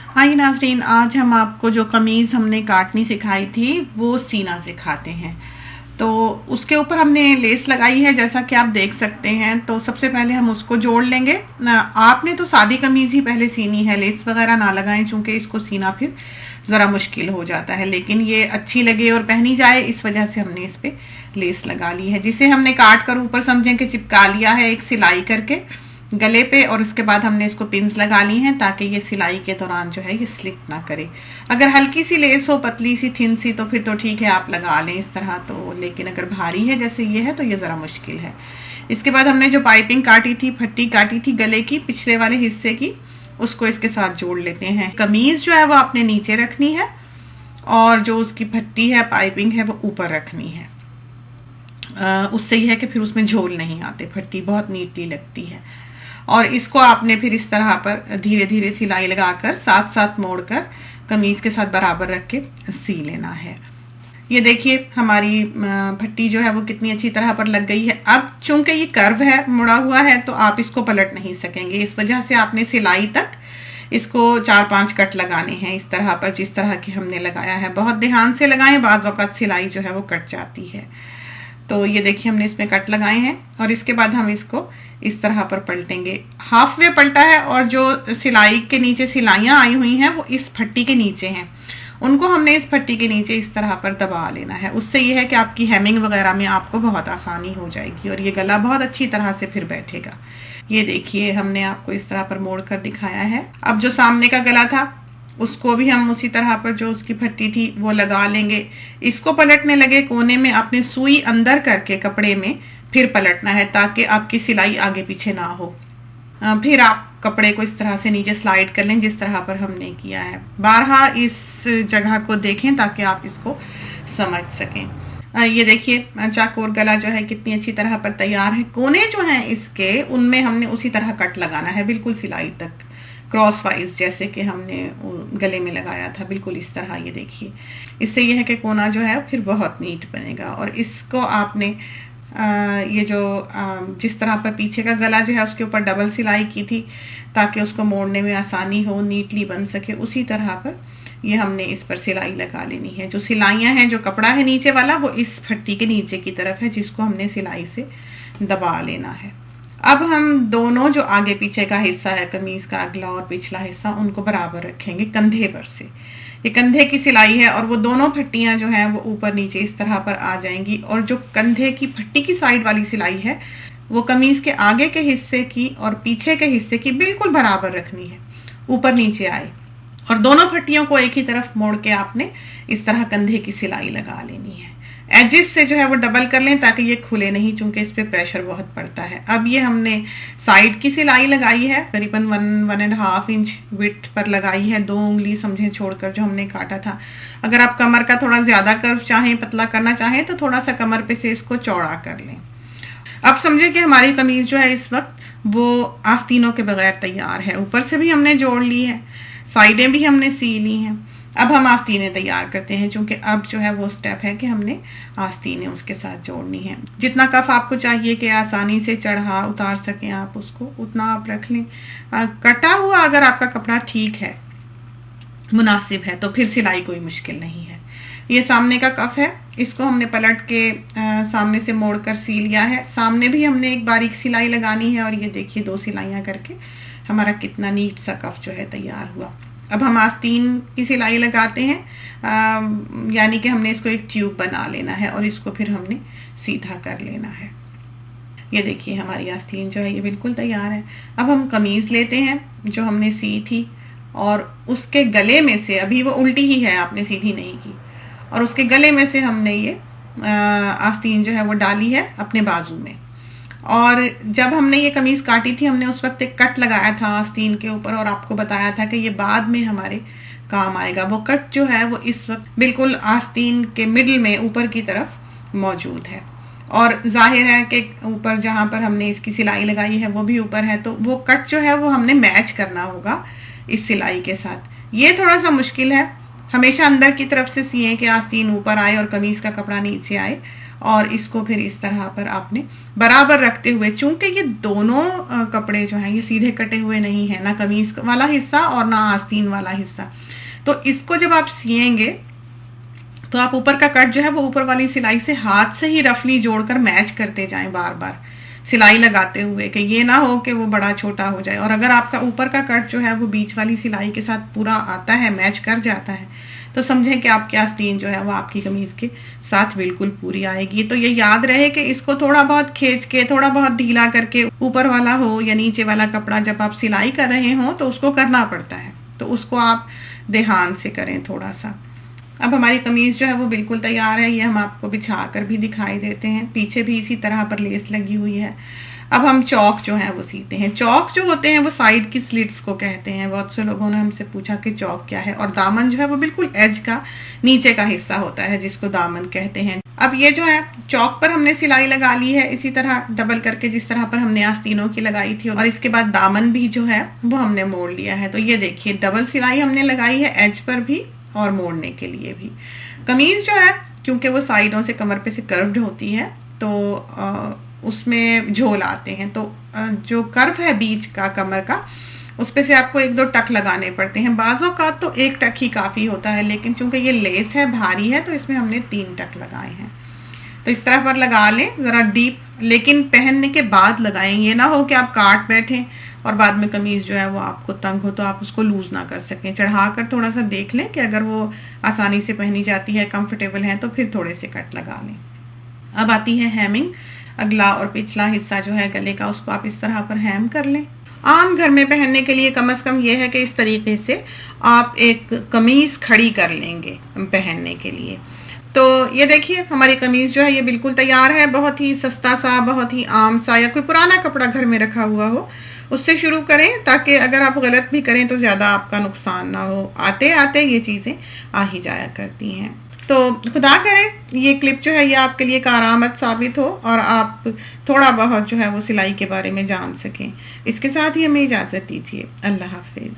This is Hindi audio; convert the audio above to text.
हाँ जी नाज़रीन, आज हम आपको जो कमीज़ हमने काटनी सिखाई थी वो सीना सिखाते हैं। तो उसके ऊपर हमने लेस लगाई है, जैसा कि आप देख सकते हैं। तो सबसे पहले हम उसको जोड़ लेंगे ना। आपने तो सादी कमीज़ ही पहले सीनी है, लेस वगैरह ना लगाएं, चूंकि इसको सीना फिर ज़रा मुश्किल हो जाता है। लेकिन ये अच्छी लगे और पहनी जाए, इस वजह से हमने इस पे लेस लगा ली है, जिसे हमने काट कर ऊपर समझें कि चिपका लिया है एक सिलाई करके गले पे। और उसके बाद हमने इसको पिन्स लगा ली हैं ताकि ये सिलाई के दौरान जो है ये स्लिप ना करे। अगर हल्की सी लेस हो, पतली सी थिन सी, तो फिर तो ठीक है, आप लगा लें इस तरह तो। लेकिन अगर भारी है जैसे ये है तो ये ज़रा मुश्किल है। इसके बाद हमने जो पाइपिंग काटी थी, पट्टी काटी थी गले की पिछले वाले हिस्से की, उसको इसके साथ जोड़ लेते हैं। कमीज जो है वो आपने नीचे रखनी है और जो उसकी पट्टी है, पाइपिंग है, वो ऊपर रखनी है। उससे यह है कि फिर उसमें झोल नहीं आते, पट्टी बहुत नीटली लगती है। और इसको आपने फिर इस तरह पर धीरे धीरे सिलाई लगाकर साथ साथ मोड़कर कमीज के साथ बराबर रख के सी लेना है। ये देखिए हमारी पट्टी जो है वो कितनी अच्छी तरह पर लग गई है। अब चूंकि ये कर्व है, मुड़ा हुआ है, तो आप इसको पलट नहीं सकेंगे। इस वजह से आपने सिलाई तक इसको 4-5 कट लगाने हैं, इस तरह पर जिस तरह की हमने लगाया है। बहुत ध्यान से लगाएं, बाज़ वक़्त सिलाई जो है वो कट जाती है। तो ये देखिए हमने इसमें कट लगाए हैं और इसके बाद हम इसको इस तरह पर पलटेंगे। हाफ वे पलटा है और जो सिलाई के नीचे सिलाइयां आई हुई हैं वो इस पट्टी के नीचे हैं, उनको हमने इस पट्टी के नीचे इस तरह पर दबा लेना है। उससे यह है कि आपकी हेमिंग वगैरह में आपको बहुत आसानी हो जाएगी और ये गला बहुत अच्छी तरह से फिर बैठेगा। ये देखिए हमने आपको इस तरह पर मोड़ कर दिखाया है। अब जो सामने का गला था उसको भी हम उसी तरह पर जो उसकी पट्टी थी वो लगा लेंगे। इसको पलटने लगे कोने में आपने सुई अंदर करके कपड़े में फिर पलटना है ताकि आपकी सिलाई आगे पीछे ना हो। फिर आप कपड़े को इस तरह से नीचे स्लाइड कर लें जिस तरह पर हमने किया है। बारहा इस जगह को देखें ताकि आप इसको समझ सकें। ये देखिए चाकोर गला जो है कितनी अच्छी तरह पर तैयार है। कोने जो हैं इसके, उनमें हमने उसी तरह कट लगाना है, बिल्कुल सिलाई तक क्रॉस वाइज, जैसे कि हमने गले में लगाया था, बिल्कुल इस तरह। ये देखिए इससे यह है कि कोना जो है फिर बहुत नीट बनेगा। और इसको आपने ये जो जिस तरह पर पीछे का गला जो है उसके ऊपर डबल सिलाई की थी ताकि उसको मोड़ने में आसानी हो, नीटली बन सके, उसी तरह पर ये हमने इस पर सिलाई लगा लेनी है। जो सिलाइयां हैं, जो कपड़ा है नीचे वाला, वो इस पट्टी के नीचे की तरफ है जिसको हमने सिलाई से दबा लेना है। अब हम दोनों जो आगे पीछे का हिस्सा है, कमीज का अगला और पिछला हिस्सा, उनको बराबर रखेंगे कंधे पर से। ये कंधे की सिलाई है और वो दोनों पट्टियां जो हैं वो ऊपर नीचे इस तरह पर आ जाएंगी। और जो कंधे की पट्टी की साइड वाली सिलाई है वो कमीज के आगे के हिस्से की और पीछे के हिस्से की बिल्कुल बराबर रखनी है, ऊपर नीचे आए। और दोनों पट्टियों को एक ही तरफ मोड़ के आपने इस तरह कंधे की सिलाई लगा लेनी है। एजिस से जो है वो डबल कर लें ताकि ये खुले नहीं, चूंकि इस पे प्रेशर बहुत पड़ता है। अब ये हमने साइड की सिलाई लगाई है, करीबन 1-1.5 इंच विड्थ पर लगाई है, 2 उंगली समझे छोड़कर जो हमने काटा था। अगर आप कमर का थोड़ा ज्यादा कर्व चाहें, पतला करना चाहें, तो थोड़ा सा कमर पे से इसको चौड़ा कर लें। अब समझे कि हमारी कमीज जो है इस वक्त वो आस्तीनों के बगैर तैयार है। ऊपर से भी हमने जोड़ ली है, साइडें भी हमने सी ली हैं। अब हम आस्तीनें तैयार करते हैं, क्योंकि अब जो है वो स्टेप है कि हमने आस्तीनें उसके साथ जोड़नी है। जितना कफ आपको चाहिए कि आसानी से चढ़ा उतार सकें आप उसको, उतना आप रख लें। कटा हुआ अगर आपका कपड़ा ठीक है, मुनासिब है, तो फिर सिलाई कोई मुश्किल नहीं है। ये सामने का कफ है, इसको हमने पलट के सामने से मोड़ कर सी लिया है। सामने भी हमने एक बारीक सिलाई लगानी है और ये देखिए 2 सिलाइयां करके हमारा कितना नीट सा कफ जो है तैयार हुआ। अब हम आस्तीन की सिलाई लगाते हैं, यानी कि हमने इसको एक ट्यूब बना लेना है और इसको फिर हमने सीधा कर लेना है। ये देखिए हमारी आस्तीन जो है ये बिल्कुल तैयार है। अब हम कमीज लेते हैं जो हमने सी थी और उसके गले में से, अभी वो उल्टी ही है, आपने सीधी नहीं की, और उसके गले में से हमने ये आस्तीन जो है वो डाली है अपने बाजू में। और जब हमने ये कमीज काटी थी हमने उस वक्त एक कट लगाया था आस्तीन के ऊपर और आपको बताया था कि ये बाद में हमारे काम आएगा। वो कट जो है वो इस वक्त बिल्कुल आस्तीन के मिडिल में ऊपर की तरफ मौजूद है और जाहिर है कि ऊपर जहां पर हमने इसकी सिलाई लगाई है वो भी ऊपर है, तो वो कट जो है वो हमने मैच करना होगा इस सिलाई के साथ। ये थोड़ा सा मुश्किल है, हमेशा अंदर की तरफ से सिए कि आस्तीन ऊपर आए और कमीज का कपड़ा नीचे आए, और इसको फिर इस तरह पर आपने बराबर रखते हुए, चूंकि ये दोनों कपड़े जो हैं ये सीधे कटे हुए नहीं है, ना कमीज वाला हिस्सा और ना आस्तीन वाला हिस्सा, तो इसको जब आप सिएंगे तो आप ऊपर का कट जो है वो ऊपर वाली सिलाई से हाथ से ही रफली जोड़कर मैच करते जाएं बार बार सिलाई लगाते हुए, कि ये ना हो कि वो बड़ा छोटा हो जाए। और अगर आपका ऊपर का कट जो है वो बीच वाली सिलाई के साथ पूरा आता है, मैच कर जाता है, तो समझें कि आपकी आस्तीन जो है वो आपकी कमीज के साथ बिल्कुल पूरी आएगी। तो ये याद रहे कि इसको थोड़ा बहुत खींच के, थोड़ा बहुत ढीला करके, ऊपर वाला हो या नीचे वाला कपड़ा जब आप सिलाई कर रहे हो तो उसको करना पड़ता है, तो उसको आप ध्यान से करें थोड़ा सा। अब हमारी कमीज जो है वो बिल्कुल तैयार है, ये हम आपको बिछा कर भी दिखाई देते हैं, पीछे भी इसी तरह पर लेस लगी हुई है। अब हम चौक जो है वो सीते हैं। चौक जो होते हैं वो साइड की स्लिट्स को कहते हैं। बहुत से लोगों ने हमसे पूछा कि चौक क्या है, और दामन जो है वो बिल्कुल एज का नीचे का हिस्सा होता है जिसको दामन कहते हैं। अब ये जो है चौक पर हमने सिलाई लगा ली है इसी तरह डबल करके, जिस तरह पर हमने आस्तीनों की लगाई थी, और इसके बाद दामन भी जो है वो हमने मोड़ लिया है। तो ये देखिए डबल सिलाई हमने लगाई है एज पर भी और मोड़ने के लिए भी। कमीज जो है क्योंकि वो साइडों से कमर पे से कर्व्ड होती है तो उसमें झोल आते हैं, तो जो कर्व है बीच का कमर का उस पे से आपको 1-2 टक लगाने पड़ते हैं। बाजों का तो 1 टक ही काफी होता है, लेकिन चूंकि ये लेस है, भारी है, तो इसमें हमने 3 टक लगाए हैं। तो इस तरह पर लगा लें जरा डीप, लेकिन पहनने के बाद लगाएं। ये ना हो कि आप काट बैठें और बाद में कमीज जो है वो आपको तंग हो तो आप उसको लूज ना कर सकें। चढ़ाकर थोड़ा सा देख लें कि अगर वो आसानी से पहनी जाती है, कंफर्टेबल है, तो फिर थोड़े से कट लगा लें। अब आती है हेमिंग। अगला और पिछला हिस्सा जो है गले का, उसको आप इस तरह पर हेम कर लें। आम घर में पहनने के लिए कम से कम ये है कि इस तरीके से आप एक कमीज खड़ी कर लेंगे पहनने के लिए। तो ये देखिए हमारी कमीज जो है ये बिल्कुल तैयार है। बहुत ही सस्ता सा, बहुत ही आम सा, या कोई पुराना कपड़ा घर में रखा हुआ हो उससे शुरू करें, ताकि अगर आप गलत भी करें तो ज्यादा आपका नुकसान ना हो। आते आते ये चीजें आ ही जाया करती हैं। तो खुदा करे ये क्लिप जो है ये आपके लिए कारआमद साबित हो और आप थोड़ा बहुत जो है वो सिलाई के बारे में जान सकें। इसके साथ ही हमें इजाजत दीजिए। अल्लाह हाफिज।